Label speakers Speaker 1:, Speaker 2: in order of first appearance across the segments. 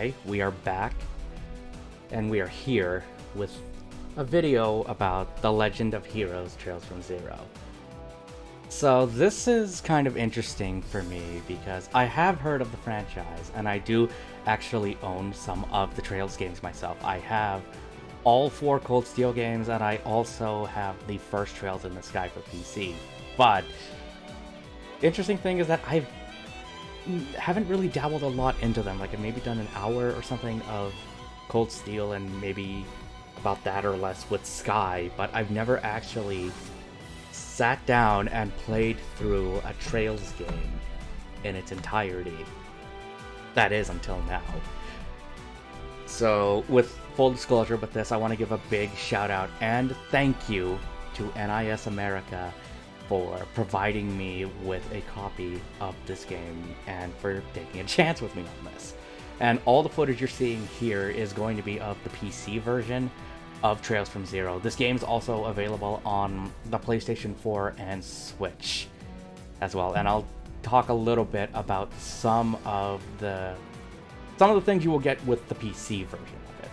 Speaker 1: Sky. We are back, and we are here with a video about The Legend of Heroes Trails from Zero. So this is kind of interesting for me because I have heard of the franchise, and I do actually own some of the Trails games myself. I have all 4 Cold Steel games, and I also have the first Trails in the Sky for PC. But interesting thing is that I haven't really dabbled a lot into them. Like, I've maybe done an hour or something of Cold Steel and maybe about that or less with Sky, but I've never actually sat down and played through a Trails game in its entirety. That is, until now. So, with full disclosure with this, I want to give a big shout out and thank you to NIS America for providing me with a copy of this game and for taking a chance with me on this. And all the footage you're seeing here is going to be of the PC version of Trails from Zero. This game is also available on the PlayStation 4 and Switch as well. And I'll talk a little bit about some of the things you will get with the PC version of it.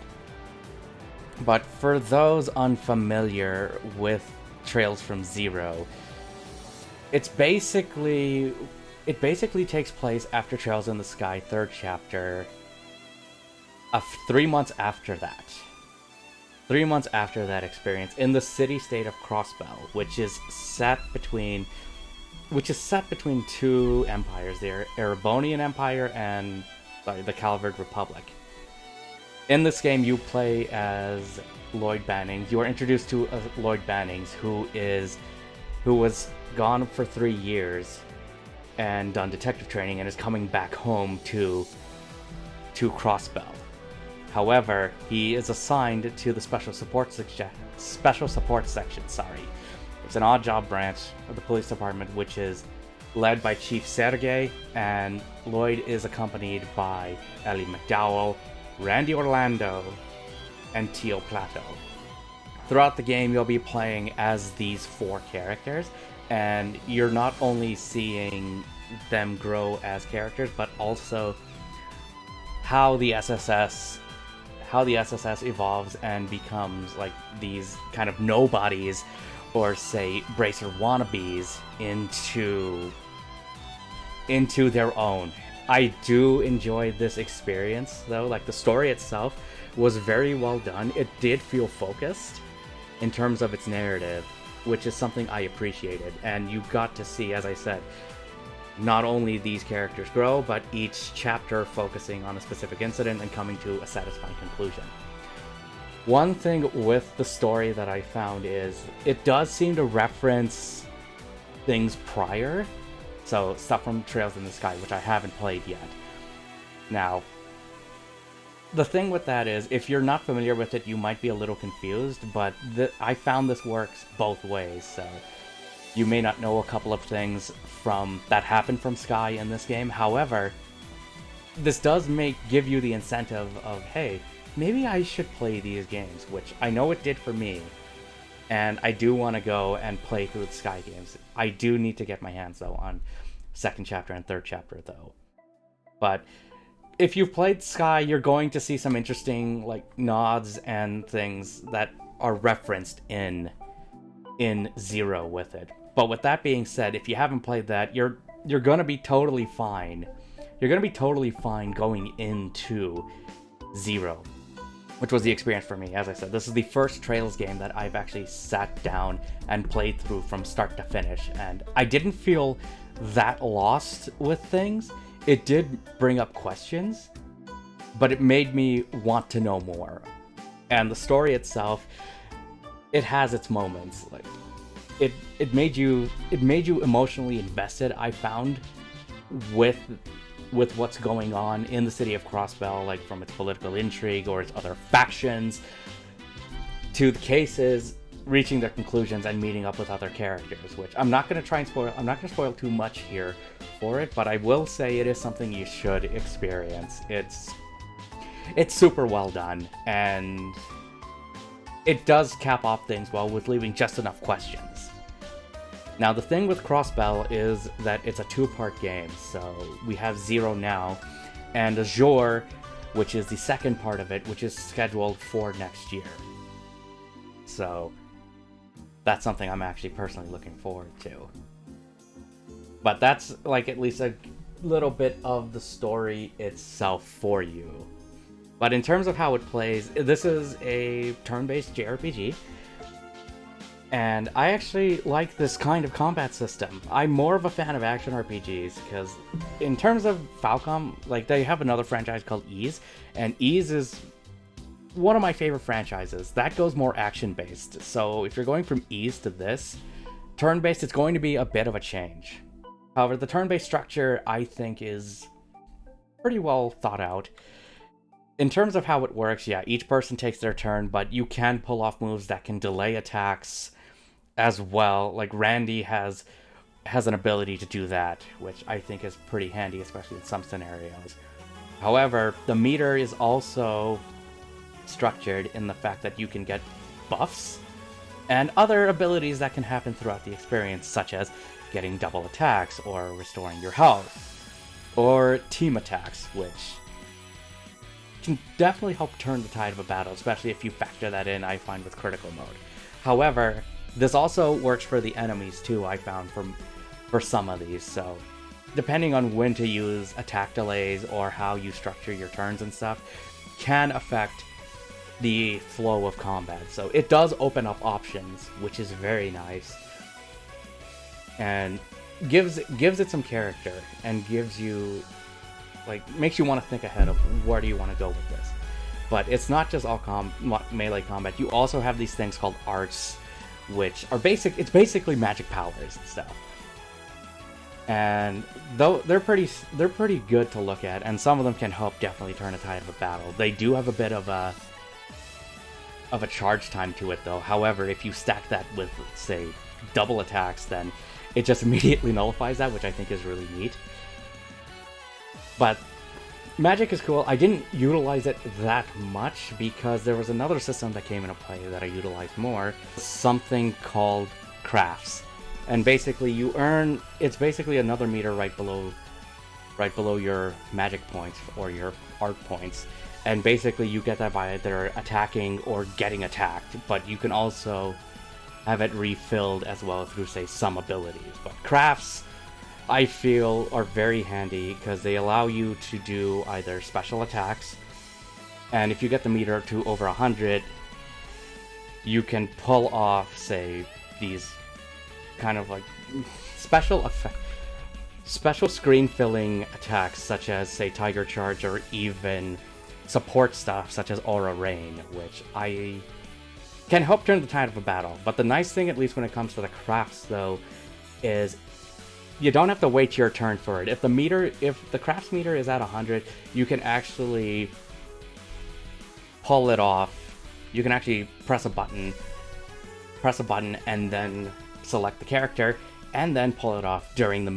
Speaker 1: But for those unfamiliar with Trails from Zero, it basically takes place after Trails in the Sky 3rd chapter, 3 months after that. 3 months after that experience in the city-state of Crossbell, which is set between 2 empires, the Erebonian Empire and the Calvard Republic. In this game, you play as Lloyd Bannings. You are introduced to Lloyd Bannings, who was gone for 3 years and done detective training and is coming back home to Crossbell. However, he is assigned to the special support section. It's an odd job branch of the police department, which is led by Chief Sergey, and Lloyd is accompanied by Ellie McDowell, Randy Orlando, and Tio Plato. Throughout the game, you'll be playing as these 4 characters, and you're not only seeing them grow as characters, but also how the SSS evolves and becomes like these kind of nobodies, or say Bracer wannabes, into their own. I do enjoy this experience though. Like, the story itself was very well done. It did feel focused in terms of its narrative, which is something I appreciated. And you got to see, as I said, not only these characters grow, but each chapter focusing on a specific incident and coming to a satisfying conclusion. One thing with the story that I found is it does seem to reference things prior, so stuff from Trails in the Sky, which I haven't played yet. Now, the thing with that is, if you're not familiar with it, you might be a little confused, but I found this works both ways, so you may not know a couple of things that happened from Sky in this game. However, this does give you the incentive of, hey, maybe I should play these games, which I know it did for me, and I do want to go and play through the Sky games. I do need to get my hands, though, on 2nd chapter and 3rd chapter, though. But if you've played Sky, you're going to see some interesting nods and things that are referenced in Zero with it. But with that being said, if you haven't played that, you're gonna be totally fine. You're gonna be totally fine going into Zero, which was the experience for me. As I said, this is the first Trails game that I've actually sat down and played through from start to finish, and I didn't feel that lost with things. It did bring up questions, but it made me want to know more. And the story itself, it has its moments. Like, it made you emotionally invested, I found, with what's going on in the city of Crossbell, like from its political intrigue or its other factions, to the cases reaching their conclusions and meeting up with other characters, which I'm not going to spoil too much here for it, but I will say it is something you should experience. It's super well done, and it does cap off things well with leaving just enough questions. Now, the thing with Crossbell is that it's a 2-part game, so we have Zero now, and Azure which is the second part of it, which is scheduled for next year. So that's something I'm actually personally looking forward to. But that's like at least a little bit of the story itself for you. But in terms of how it plays, this is a turn-based JRPG. And I actually like this kind of combat system. I'm more of a fan of action RPGs, because in terms of Falcom, like, they have another franchise called Ys, and Ys is one of my favorite franchises. That goes more action-based. So if you're going from Ys to this, turn-based, it's going to be a bit of a change. However, the turn-based structure, I think, is pretty well thought out. In terms of how it works, yeah, each person takes their turn, but you can pull off moves that can delay attacks as well. Like, Randy has an ability to do that, which I think is pretty handy, especially in some scenarios. However, the meter is also structured in the fact that you can get buffs and other abilities that can happen throughout the experience, such as getting double attacks, or restoring your health, or team attacks, which can definitely help turn the tide of a battle, especially if you factor that in, I find, with critical mode. However, this also works for the enemies too, I found, for some of these, so depending on when to use attack delays or how you structure your turns and stuff, can affect the flow of combat. So it does open up options, which is very nice, and gives it some character, and gives you, like, makes you want to think ahead of where do you want to go with this. But it's not just all melee combat. You also have these things called arts, which are it's basically magic powers and stuff. And though they're pretty good to look at, and some of them can help definitely turn the tide of a battle. They do have a bit of a charge time to it, though. However, if you stack that with, say, double attacks, then it just immediately nullifies that, which I think is really neat. But magic is cool. I didn't utilize it that much because there was another system that came into play that I utilized more. Something called crafts. And basically it's basically another meter right below your magic points or your art points. And basically you get that by either attacking or getting attacked, but you can also have it refilled as well through, say, some abilities. But crafts, I feel, are very handy because they allow you to do either special attacks, and if you get the meter to over 100, you can pull off, say, these kind of like special screen filling attacks, such as, say, Tiger Charge, or even support stuff such aura rain, which can help turn the tide of a battle. But the nice thing, at least when it comes to the crafts, though, is you don't have to wait your turn for it. If the crafts meter is at 100, you can actually pull it off. You can actually press a button, and then select the character, and then pull it off during the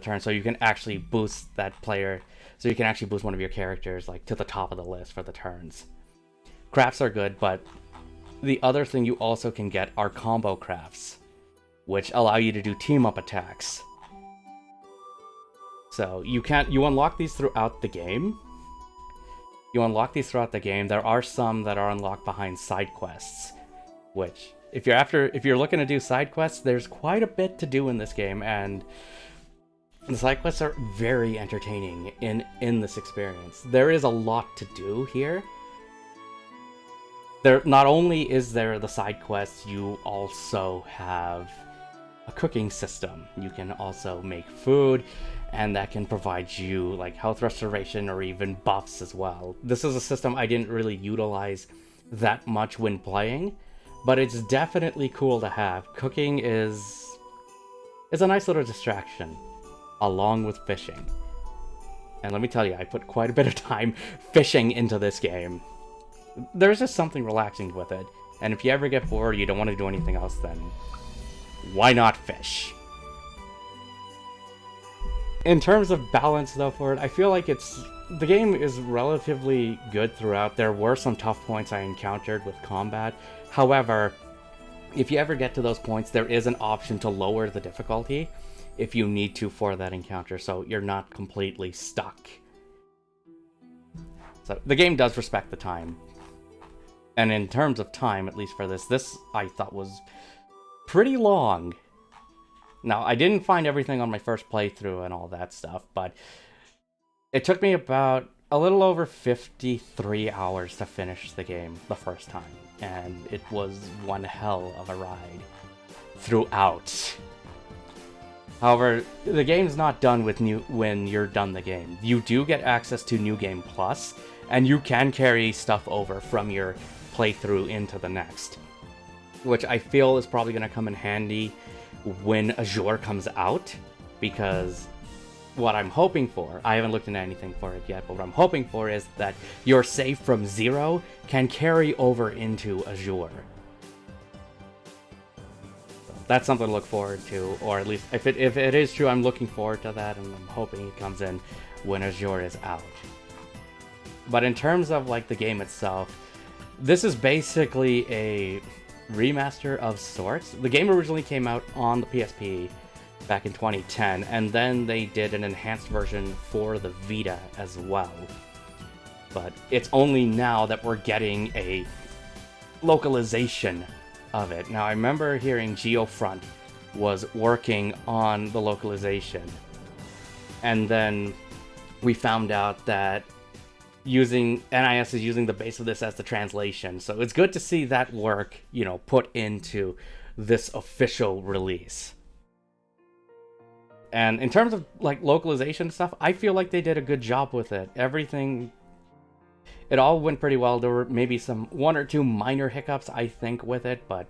Speaker 1: turn, so you can actually boost that player. So you can actually boost one of your characters, like, to the top of the list for the turns. Crafts are good, but the other thing you also can get are combo crafts, which allow you to do team-up attacks. So you unlock these throughout the game. There are some that are unlocked behind side quests, which, if you're looking to do side quests, there's quite a bit to do in this game, and the side quests are very entertaining in this experience. There is a lot to do here. There not only is there the side quests, you also have a cooking system. You can also make food, and that can provide you, like, health restoration or even buffs as well. This is a system I didn't really utilize that much when playing, but it's definitely cool to have. Cooking is a nice little distraction, along with fishing. And let me tell you, I put quite a bit of time fishing into this game. There's just something relaxing with it, and if you ever get bored, you don't want to do anything else, then why not fish? In terms of balance, though, for it, I feel like the game is relatively good throughout. There were some tough points I encountered with combat. However, if you ever get to those points, there is an option to lower the difficulty if you need to for that encounter, so you're not completely stuck So the game does respect the time. And in terms of time, at least for this I thought was pretty long. Now, I didn't find everything on my first playthrough and all that stuff, but it took me about a little over 53 hours to finish the game the first time. And it was one hell of a ride throughout. However, the game's not done with when you're done the game. You do get access to New Game Plus, and you can carry stuff over from your playthrough into the next, which I feel is probably going to come in handy when Azure comes out, because what I'm hoping for, I haven't looked into anything for it yet, but what I'm hoping for is that your save from 0 can carry over into Azure. So that's something to look forward to, or at least if it is true, I'm looking forward to that, and I'm hoping it comes in when Azure is out. But in terms of like the game itself, this is basically a remaster of sorts. The game originally came out on the PSP back in 2010, and then they did an enhanced version for the Vita as well. But it's only now that we're getting a localization of it. Now, I remember hearing Geofront was working on the localization, and then we found out that NIS is using the base of this as the translation. So it's good to see that work, put into this official release. And in terms of like localization stuff, I feel like they did a good job with it. It all went pretty well. There were maybe one or two minor hiccups, I think, with it, but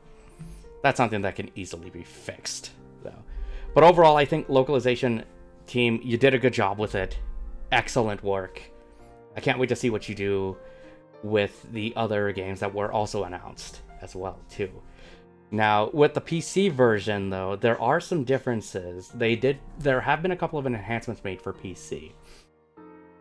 Speaker 1: that's something that can easily be fixed. But overall, I think localization team, you did a good job with it. Excellent work. I can't wait to see what you do with the other games that were also announced as well, too. Now, with the PC version, though, there are some differences. There have been a couple of enhancements made for PC,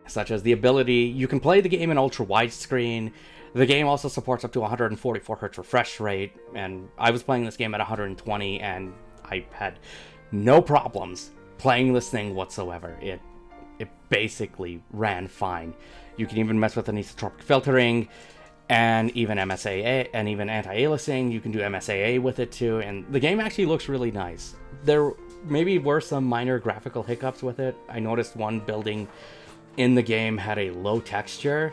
Speaker 1: such as the ability, you can play the game in ultra widescreen. The game also supports up to 144Hz refresh rate, and I was playing this game at 120, and I had no problems playing this thing whatsoever. It basically ran fine. You can even mess with anisotropic filtering, and even MSAA, and even anti-aliasing. You can do MSAA with it too, and the game actually looks really nice. There maybe were some minor graphical hiccups with it. I noticed one building in the game had a low texture,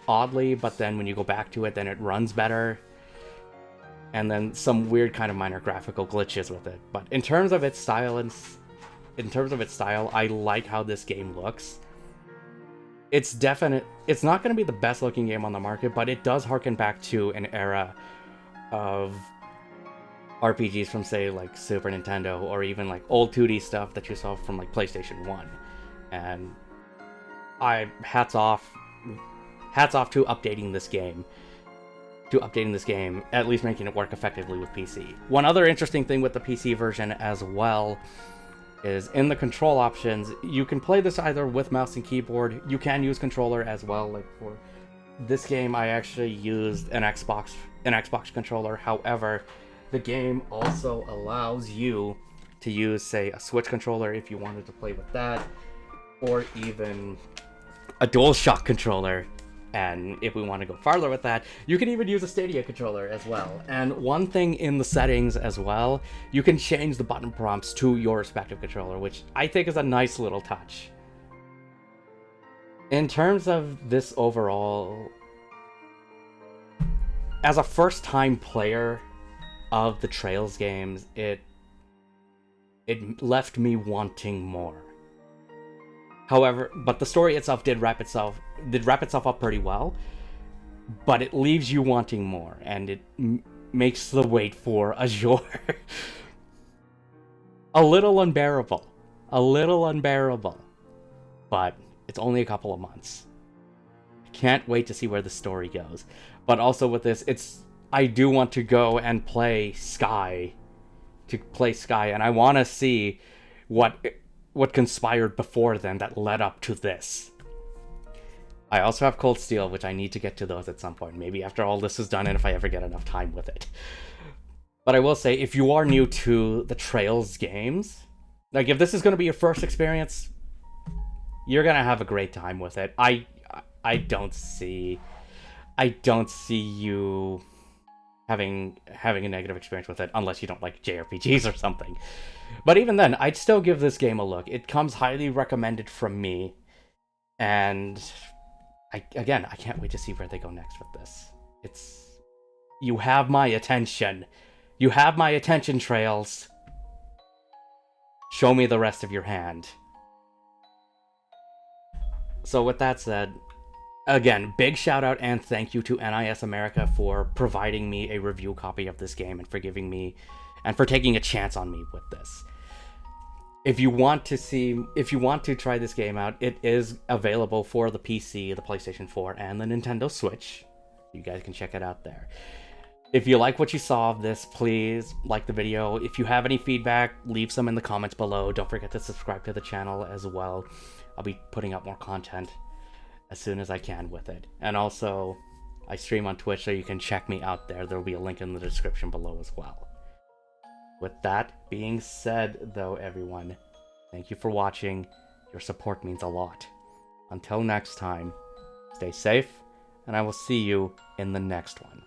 Speaker 1: oddly, but then when you go back to it, then it runs better. And then some weird kind of minor graphical glitches with it. But in terms of its style, I like how this game looks. It's not going to be the best looking game on the market, but it does harken back to an era of RPGs from, say, like Super Nintendo, or even like old 2D stuff that you saw from like PlayStation 1. And hats off to updating this game. At least making it work effectively with PC. One other interesting thing with the PC version as well is in the control options, you can play this either with mouse and keyboard. You can use controller as well. Like for this game, I actually used an Xbox controller. However, the game also allows you to use, say, a Switch controller if you wanted to play with that, or even a DualShock controller. And if we want to go farther with that, you can even use a Stadia controller as well. And one thing in the settings as well, you can change the button prompts to your respective controller, which I think is a nice little touch. In terms of this overall, as a first-time player of the Trails games, it left me wanting more. However, but the story itself did wrap itself up pretty well, but it leaves you wanting more, and it makes the wait for Azure a little unbearable, but it's only a couple of months. I can't wait to see where the story goes. But also with this, I do want to go and play Sky, and I want to see what conspired before then that led up to this. I also have Cold Steel, which I need to get to those at some point. Maybe after all this is done, and if I ever get enough time with it. But I will say, if you are new to the Trails games, like if this is going to be your first experience, you're going to have a great time with it. I I don't see you having a negative experience with it unless you don't like JRPGs or something. But even then, I'd still give this game a look. It comes highly recommended from me, and I can't wait to see where they go next with this. You have my attention. You have my attention, Trails. Show me the rest of your hand. So with that said, again, big shout out and thank you to NIS America for providing me a review copy of this game and for giving me and for taking a chance on me with this. If you want to try this game out, it is available for the PC, the PlayStation 4, and the Nintendo Switch. You guys can check it out there. If you like what you saw of this, please like the video. If you have any feedback, leave some in the comments below. Don't forget to subscribe to the channel as well. I'll be putting up more content as soon as I can with it. And also, I stream on Twitch, so you can check me out there. There will be a link in the description below as well. With that being said, though, everyone, thank you for watching. Your support means a lot. Until next time, stay safe, and I will see you in the next one.